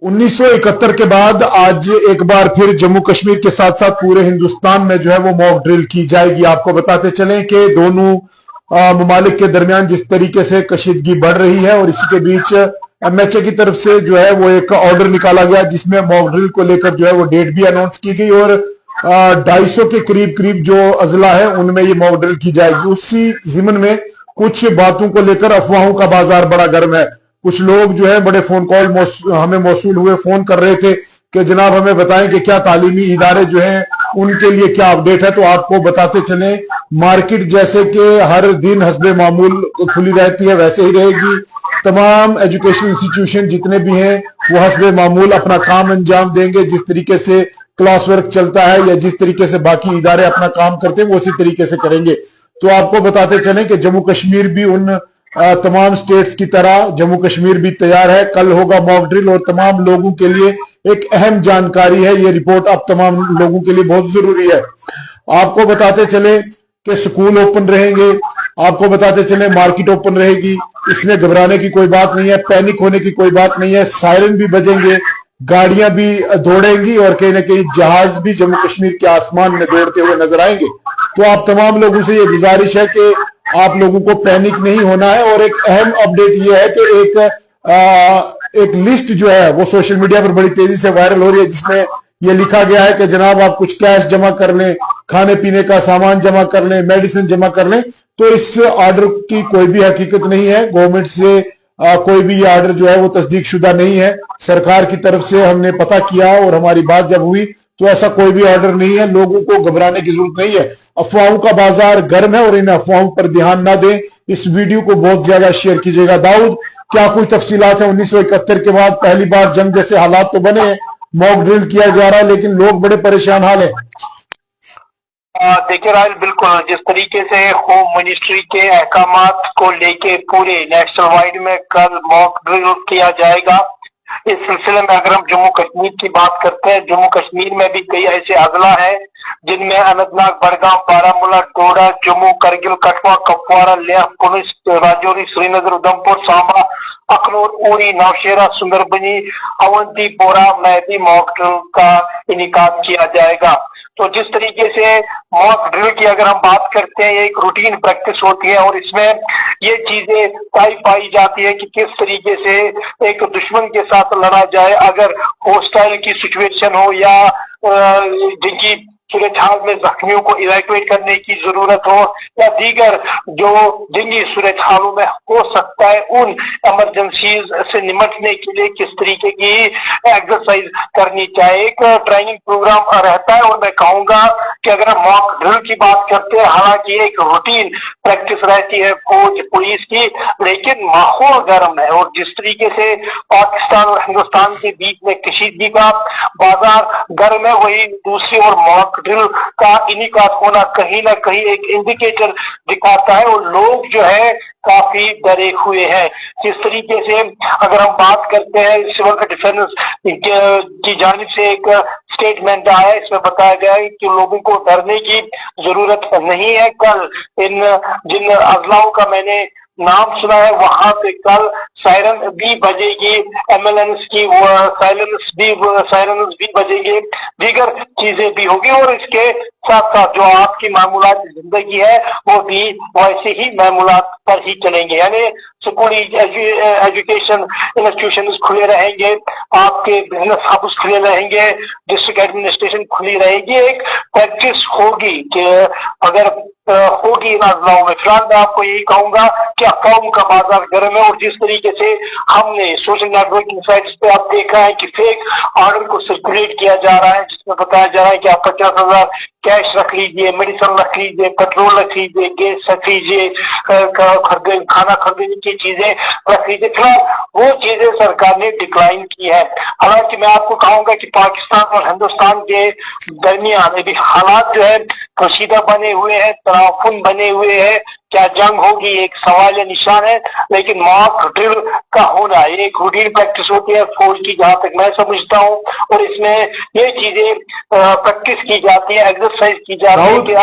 1971 के बाद आज एक बार फिर जम्मू कश्मीर के साथ साथ पूरे हिंदुस्तान में जो है वो मॉक ड्रिल की जाएगी। आपको बताते चलें कि दोनों ममालिक के दरमियान जिस तरीके से कशीदगी बढ़ रही है और इसी के बीच एमएचए की तरफ से जो है वो एक ऑर्डर निकाला गया जिसमें मॉक ड्रिल को लेकर जो है वो डेट भी अनाउंस की गई और 250 के करीब करीब जो अजला है उनमें ये मॉक ड्रिल की जाएगी। उसी जिमन में कुछ बातों को लेकर अफवाहों का बाजार बड़ा गर्म है। कुछ लोग जो है बड़े फोन कॉल हमें मौसूल हुए, फोन कर रहे थे कि जनाब हमें बताएं कि क्या तालीमी इदारे जो हैं उनके लिए क्या अपडेट है। तो आपको बताते चलें, मार्केट जैसे कि हर दिन हस्बे मामूल खुली रहती है वैसे ही रहेगी। तमाम एजुकेशन इंस्टीट्यूशन जितने भी हैं वो हस्बे मामूल अपना काम अंजाम देंगे। जिस तरीके से क्लास वर्क चलता है या जिस तरीके से बाकी इदारे अपना काम करते हैं वो उसी तरीके से करेंगे। तो आपको बताते चलें कि जम्मू कश्मीर भी उन तमाम स्टेट्स की तरह जम्मू कश्मीर भी तैयार है। कल होगा मॉक ड्रिल और तमाम लोगों के लिए एक अहम जानकारी है। ये रिपोर्ट अब तमाम लोगों के लिए बहुत जरूरी है। आपको बताते चले कि स्कूल ओपन रहेंगे, आपको बताते चले मार्केट ओपन रहेगी। इसमें घबराने की कोई बात नहीं है, पैनिक होने की कोई बात नहीं है। सायरन भी बजेंगे, गाड़ियां भी दौड़ेंगी और कहीं ना कहीं जहाज भी जम्मू कश्मीर के आसमान में दौड़ते हुए नजर आएंगे। तो आप तमाम लोगों से ये गुजारिश है कि आप लोगों को पैनिक नहीं होना है। और एक अहम अपडेट ये है कि एक लिस्ट जो है वो सोशल मीडिया पर बड़ी तेजी से वायरल हो रही है जिसमें ये लिखा गया है कि जनाब आप कुछ कैश जमा कर लें, खाने पीने का सामान जमा कर लें, मेडिसिन जमा कर लें। तो इस ऑर्डर की कोई भी हकीकत नहीं है। गवर्नमेंट से कोई भी ये ऑर्डर जो है वो तस्दीक शुदा नहीं है। सरकार की तरफ से हमने पता किया और हमारी बात जब हुई तो ऐसा कोई भी ऑर्डर नहीं है। लोगों को घबराने की जरूरत नहीं है। अफवाहों का बाजार गर्म है और इन अफवाहों पर ध्यान ना दें। इस वीडियो को बहुत ज्यादा शेयर कीजिएगा। दाऊद, क्या कुछ तफसीलात है? 1971 के बाद पहली बार जंग जैसे हालात तो बने हैं, मॉक ड्रिल किया जा रहा है लेकिन लोग बड़े परेशान हाल है। देखिए राहुल, बिल्कुल जिस तरीके से होम मिनिस्ट्री के अहकामात को लेके पूरे नेशनल वाइड में कल मॉक ड्रिल किया जाएगा। इस सिलसिले में अगर हम जम्मू कश्मीर की बात करते हैं, जम्मू कश्मीर में भी कई ऐसे अजला हैं जिनमें अनंतनाग, बड़गाम, बारामूला, डोडा, जम्मू, करगिल, कठुआ, कुपवारा, लेह, पुंछ, राजौरी, श्रीनगर, उधमपुर, सांबा, अखनूर, उरी, नौशेरा, सुंदरबनी, अवंतीपोरा में भी मॉक ड्रिल का इनेकाद किया जाएगा। तो जिस तरीके से मॉक ड्रिल की अगर हम बात करते हैं, ये एक रूटीन प्रैक्टिस होती है और इसमें ये चीजें तय पाई जाती है कि किस तरीके से एक दुश्मन के साथ लड़ा जाए अगर हॉस्टाइल की सिचुएशन हो या जिनकी सूरत हाल में जख्मियों को इवैक्यूएट करने की जरूरत हो या दीगर जो जंगी सूरत हालों में हो सकता है, उन इमरजेंसीज से निपटने के लिए किस तरीके की एक्सरसाइज करनी चाहिए। एक ट्रेनिंग प्रोग्राम रहता है और मैं कहूंगा कि अगर हम मॉक ड्रिल की बात करते हैं, हालांकि एक रूटीन प्रैक्टिस रहती है फौज पुलिस की, लेकिन माहौल गर्म है और जिस तरीके से पाकिस्तान और हिंदुस्तान के बीच में कशीदगी का बाजार गर्म है, वही दूसरी ओर मॉक ड्रिल का इनेकाद होना कहीं ना कहीं एक इंडिकेटर दिखाता है और लोग जो है काफी डरे हुए हैं। जिस तरीके से अगर हम बात करते हैं, सिविल डिफेंस की जानिब से एक स्टेटमेंट आया है, इसमें बताया गया है कि लोगों को डरने की जरूरत नहीं है। कल इन जिन अजलाओं का मैंने नाम सुना है वहां पे कल सायरन भी बजेगी, एम्बुलेंस की सायरन भी बजेंगे, दीगर चीजें भी होगी और इसके साथ साथ जो आपकी मामूलात जिंदगी है वो भी वैसे ही मामूलात पर ही चलेंगे। यानी स्कूल एजुकेशन इंस्टीट्यूशन खुले रहेंगे, आपके बिजनेस हाउस खुले रहेंगे, डिस्ट्रिक्ट एडमिनिस्ट्रेशन खुली रहेगी। एक प्रैक्टिस होगी कि अगर होगी इन अजलाओं में। फिलहाल मैं आपको यही कहूंगा कि अफवाहों का बाजार गर्म है और जिस तरीके से हमने सोशल नेटवर्किंग साइट्स पे आप देख रहे हैं कि फेक ऑर्डर को सर्कुलेट किया जा रहा है जिसमें बताया जा रहा है कि आप 50,000 कैश रख लीजिए, मेडिसिन रख लीजिए, पेट्रोल रख लीजिए, गैस रख लीजिए, खाना खरीदने की चीजें रख लीजिए। फिलहाल वो चीजें सरकार ने डिक्लाइन की है। हालांकि मैं आपको कहूंगा कि पाकिस्तान और हिंदुस्तान के दरमियान अभी हालात जो है कशीदा बने हुए हैं, तनाफुन बने हुए हैं। क्या जंग होगी एक सवाल या निशान है, लेकिन मॉक ड्रिल का होना एक रूटीन प्रैक्टिस होती है फौज की, जहां तक मैं समझता हूँ, और इसमें ये चीजें प्रैक्टिस की जाती है, एक्सरसाइज की जाती है कि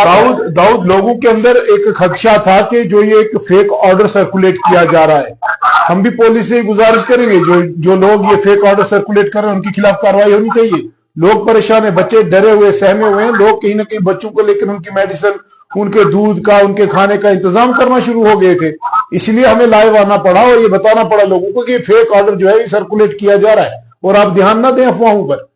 दाऊद, लोगों के अंदर एक खदशा था कि जो ये एक फेक ऑर्डर सर्कुलेट किया जा रहा है, हम भी पुलिस से गुजारिश करेंगे जो लोग ये फेक ऑर्डर सर्कुलेट कर रहे हैं उनके खिलाफ कार्रवाई होनी चाहिए। लोग परेशान है, बच्चे डरे हुए सहमे हुए हैं, लोग कहीं ना कहीं बच्चों को लेकर उनकी मेडिसिन, उनके दूध का, उनके खाने का इंतजाम करना शुरू हो गए थे, इसलिए हमें लाइव आना पड़ा और ये बताना पड़ा लोगों को कि फेक ऑर्डर जो है ये सर्कुलेट किया जा रहा है और आप ध्यान ना दें अफवाहों पर।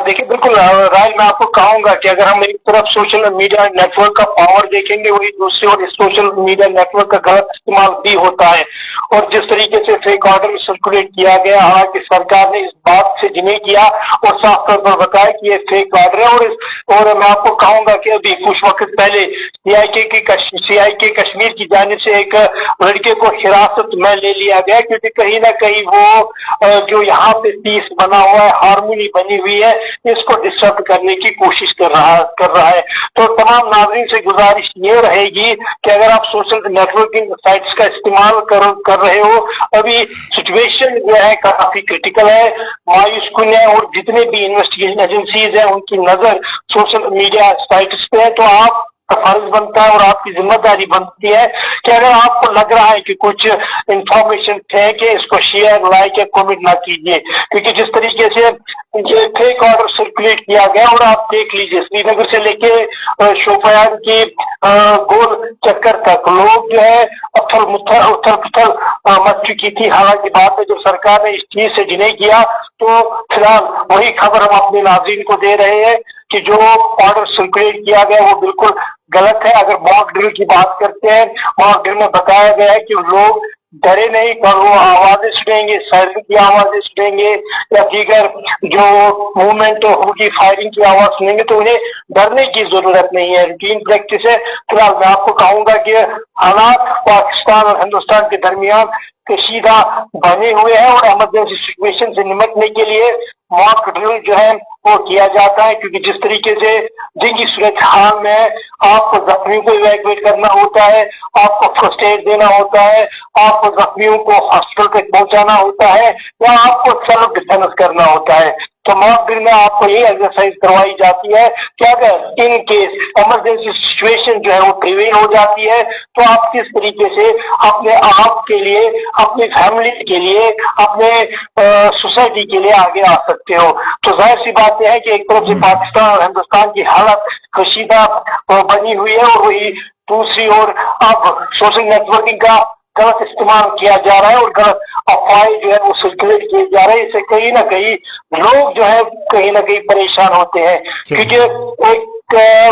देखिए बिल्कुल राज, मैं आपको कहूंगा कि अगर हम एक तरफ सोशल मीडिया नेटवर्क का पावर देखेंगे, वही दूसरी ओर सोशल मीडिया नेटवर्क का गलत इस्तेमाल भी होता है। और जिस तरीके से फेक ऑर्डर सर्कुलेट किया गया, हालांकि सरकार ने इस बात से जिने किया और साफ तौर पर बताया कि ये फेक ऑर्डर है। और मैं आपको कहूंगा कि अभी कुछ वक्त पहले सीआईके कश्मीर की जानिब से एक लड़के को हिरासत में ले लिया गया, क्योंकि कहीं ना कहीं वो जो यहाँ पे पीस बना हुआ है, हारमोनी बनी हुई है, इसको डिस्टर्ब करने की कोशिश कर रहा है। तो तमाम नाज़रीन से गुजारिश ये रहेगी कि अगर आप सोशल नेटवर्किंग साइट्स का इस्तेमाल कर रहे हो, अभी सिचुएशन जो है काफी क्रिटिकल है, मायूस कुन है, और जितने भी इन्वेस्टिगेशन एजेंसीज हैं उनकी नजर सोशल मीडिया साइट्स पे है। तो आप फर्ज बनता है और आपकी जिम्मेदारी बनती है कि अगर आपको लग रहा है कि कुछ इंफॉर्मेशन है कि इसको शेयर, लाइक या कमेंट ना कीजिए, क्योंकि जिस तरीके से ये फेक ऑर्डर सर्कुलेट किया गया, और आप देख लीजिए श्रीनगर से लेके शोपियान की गोल चक्कर तक लोग जो है उथल पुथल मच चुकी थी। हालांकि बाद में जब सरकार ने इस चीज से जिने किया, तो फिलहाल वही खबर हम अपने नाज़रीन को दे रहे हैं कि जो ऑर्डर सर्कुलेट किया गया वो बिल्कुल गलत है। अगर मॉक ड्रिल की बात करते हैं, मॉक ड्रिल में बताया गया है कि लोग डरे नहीं, पर वो आवाजें सुनेंगे, सायरन की आवाजें सुनेंगे या दीगर जो मूवमेंट होगी, फायरिंग की आवाज सुनेंगे, तो उन्हें डरने की जरूरत नहीं है, रूटीन प्रैक्टिस है। फिलहाल मैं आपको कहूंगा कि हालात पाकिस्तान और हिंदुस्तान के दरमियान कशीदा बने हुए हैं और इमरजेंसी सिचुएशन से निपटने के लिए मॉक ड्रिल जो है वो किया जाता है, क्योंकि जिस तरीके से जंगी सूरत हाल में आपको जख्मियों को इवैक्यूएट करना होता है, आपको फर्स्ट एड देना होता है, आपको जख्मियों को हॉस्पिटल तक पहुंचाना होता है, या आपको सेल्फ डिफेंस करना होता है। तो मॉक ड्रिल में आपको ये एक्सरसाइज करवाई जाती है कि अगर इन केस इमरजेंसी सिचुएशन जो है वो प्रिवेल हो जाती है, तो आप किस तरीके से अपने आप के लिए, अपनी फैमिली के लिए, अपने सोसाइटी के लिए आगे आ सकते हो। तो जाहिर सी बात यह है कि एक तरफ से पाकिस्तान और हिंदुस्तान की हालत कशीदा बनी हुई है, और वही दूसरी ओर अब सोशल नेटवर्किंग का गलत इस्तेमाल किया जा रहा है और गलत अफवाहें जो है वो सर्कुलेट किए जा रहे हैं। इससे कहीं ना कहीं लोग जो है कहीं ना कहीं परेशान होते हैं, क्योंकि एक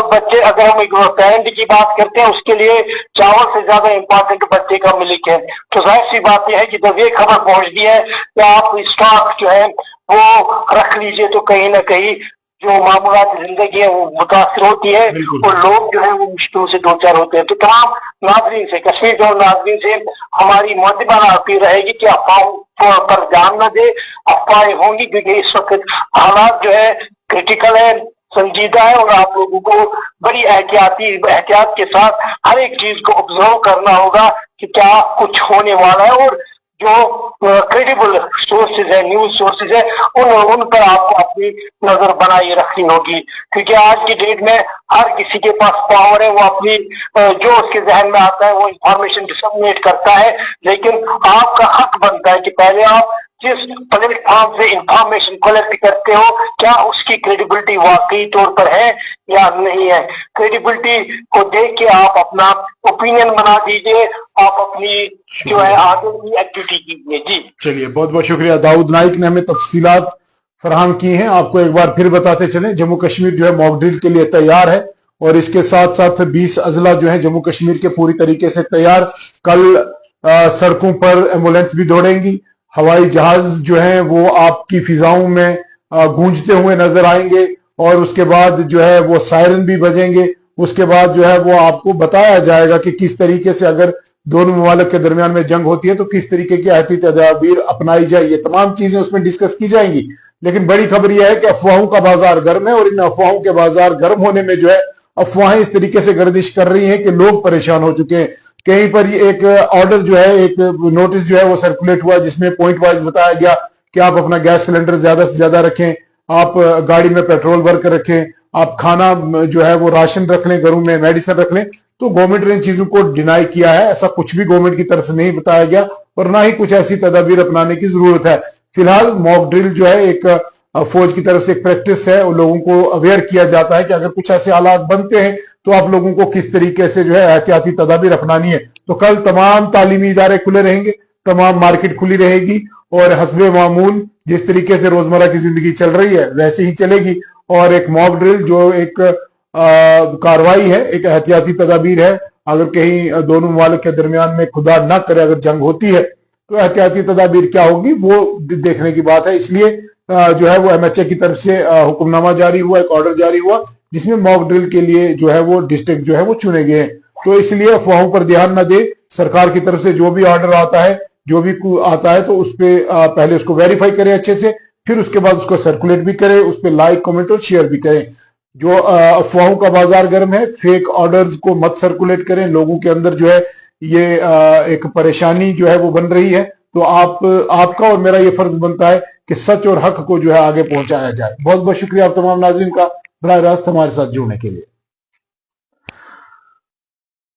बच्चे, अगर हम एक पेरेंट की बात करते हैं, उसके लिए चावल से ज्यादा इंपॉर्टेंट बच्चे का मिल्क है। तो जाहिर सी बात यह है कि जब ये खबर पहुंचती है कि आप स्टॉक जो है वो रख लीजिए, तो कहीं ना कहीं जो मामूलात जिंदगी है वो मुतासर होती है और लोग जो है वो मुश्किलों से दो चार होते हैं। तो तमाम नाज़रीन से, कश्मीर के नाज़रीन से हमारी मुअद्दिबाना अपील रहेगी कि अफवाहों पर ध्यान न दे। अफवाहें होंगी क्योंकि इस वक्त हालात जो है क्रिटिकल है, संजीदा है, और आप लोगों को बड़ी एहतियात के साथ हर एक चीज को ऑब्जर्व करना होगा कि क्या कुछ होने वाला है, और जो क्रेडिबल सोर्सेज है, न्यूज सोर्सेज है, उन पर आपको अपनी नजर बनाए रखनी होगी, क्योंकि आज की डेट में हर किसी के पास पावर है, वो अपनी जो उसके जहन में आता है वो इंफॉर्मेशन डिसमिनेट करता है। लेकिन आपका हक बनता है कि पहले आप जिस प्लेटफॉर्म से इंफॉर्मेशन कलेक्ट करते हो, क्या उसकी क्रेडिबिलिटी वाकई तौर पर है या नहीं है। क्रेडिबिलिटी को देख के आप अपना ओपिनियन बना दीजिए, आप अपनी जो है आगे की एक्टिविटी कीजिए। जी चलिए, बहुत बहुत शुक्रिया। दाऊद नाइक ने हमें तफसीलात फराहम की हैं। आपको एक बार फिर बताते चलें, जम्मू कश्मीर जो है मॉक ड्रिल के लिए तैयार है, और इसके साथ साथ 20 अजला जो है जम्मू कश्मीर के पूरी तरीके से तैयार। कल सड़कों पर एम्बुलेंस भी दौड़ेंगी, हवाई जहाज जो है वो आपकी फिजाओं में गूंजते हुए नजर आएंगे, और उसके बाद जो है वो सायरन भी बजेंगे। उसके बाद जो है वो आपको बताया जाएगा कि किस तरीके से अगर दोनों ममालिक के दरमियान में जंग होती है तो किस तरीके की एहतियाती तदाबीर अपनाई जाए। ये तमाम चीजें उसमें डिस्कस की जाएंगी। लेकिन बड़ी खबर यह है कि अफवाहों का बाजार गर्म है, और इन अफवाहों के बाजार गर्म होने में जो है अफवाहें इस तरीके से गर्दिश कर रही हैं कि लोग परेशान हो चुके हैं। कहीं पर ये एक ऑर्डर जो है, एक नोटिस जो है वो सर्कुलेट हुआ जिसमें पॉइंट वाइज बताया गया कि आप अपना गैस सिलेंडर ज्यादा से ज्यादा रखें, आप गाड़ी में पेट्रोल भर कर रखें, आप खाना जो है वो राशन रख लें, घरों में मेडिसिन रख लें। तो गवर्नमेंट ने इन चीजों को डिनाई किया है, ऐसा कुछ भी गवर्नमेंट की तरफ से नहीं बताया गया और ना ही कुछ ऐसी तदाबीर अपनाने की जरूरत है। फिलहाल मॉक ड्रिल जो है एक फौज की तरफ से एक प्रैक्टिस है और लोगों को अवेयर किया जाता है कि अगर कुछ ऐसे हालात बनते हैं तो आप लोगों को किस तरीके से जो है एहतियाती तदाबीर अपनानी है। तो कल तमाम तालीमी इदारे खुले रहेंगे, तमाम मार्केट खुली रहेगी और हस्बे मामूल जिस तरीके से रोजमर्रा की जिंदगी चल रही है वैसे ही चलेगी। और एक मॉक ड्रिल जो एक कार्रवाई है, एक एहतियाती तदाबीर है। अगर कहीं दोनों मुमालिक के दरमियान में खुदा न करे अगर जंग होती है तो एहतियाती तदाबीर क्या होगी वो देखने की बात है। इसलिए जो है वो MHA की तरफ से हुक्मनामा जारी हुआ, एक ऑर्डर जारी हुआ जिसमें मॉक ड्रिल के लिए जो है वो डिस्ट्रिक्ट जो है वो चुने गए हैं। तो इसलिए अफवाहों पर ध्यान न दे, सरकार की तरफ से जो भी ऑर्डर आता है, जो भी आता है तो उस पर पहले उसको वेरीफाई करें अच्छे से, फिर उसके बाद उसको सर्कुलेट भी करें, उस पर लाइक कमेंट और शेयर भी करें। जो अफवाहों का बाजार गर्म है, फेक ऑर्डर्स को मत सर्कुलेट करें। लोगों के अंदर जो है ये एक परेशानी जो है वो बन रही है। तो आपका और मेरा ये फर्ज बनता है कि सच और हक को जो है आगे पहुंचाया जाए। बहुत बहुत शुक्रिया आप तमाम नाज़रीन का बराह रास्त हमारे साथ जुड़ने के लिए।